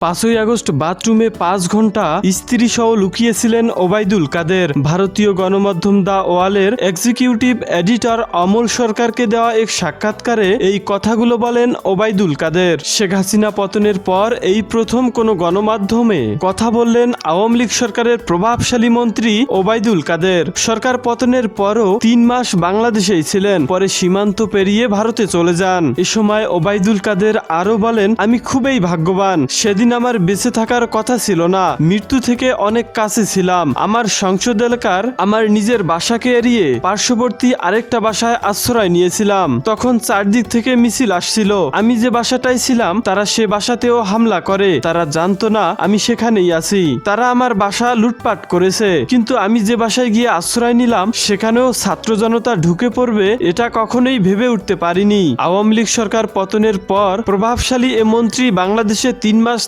5ই August বাথরুমে 5 ঘন্টা স্ত্রী সহ লুকিয়েছিলেন ওবায়দুল কাদের। ভারতীয় গণমাধ্যম দা ওয়ালের এক্সিকিউটিভ এডিটর অমল সরকারকে দেওয়া এক সাক্ষাৎকারে এই কথাগুলো বলেন ওবায়দুল কাদের। শেখ হাসিনা পতনের পর এই প্রথম কোনো গণমাধ্যমে কথা বললেন আওয়ামী লীগ সরকারের প্রভাবশালী মন্ত্রী ওবায়দুল কাদের। সরকার পতনের পরও 3 মাস বাংলাদেশেই ছিলেন, পরে সীমান্ত পেরিয়ে ভারতে চলে যান। এ সময় ওবায়দুল কাদের আরও বলেন, আমি খুবই ভাগ্যবান। সেদিন আমার বেঁচে থাকার কথা ছিল না, মৃত্যু থেকে অনেক কাছে ছিলাম। আমার সংসদ এলাকার আমার নিজের বাসাকে এড়িয়ে পার্শ্ববর্তী আরেকটা বাসায় আশ্রয় নিয়েছিলাম। তখন চারদিক থেকে মিছিল আসছিল। আমি যে বাসাটায় ছিলাম তারা সে বাসাতেও হামলা করে। তারা জানতো না আমি সেখানেই আছি। তারা আমার বাসা লুটপাট করেছে, কিন্তু আমি যে বাসায় গিয়ে আশ্রয় নিলাম সেখানেও ছাত্র জনতা ঢুকে পড়বে এটা কখনোই ভেবে উঠতে পারিনি। আওয়ামী লীগ সরকার পতনের পর প্রভাবশালী এ মন্ত্রী বাংলাদেশে 3 মাস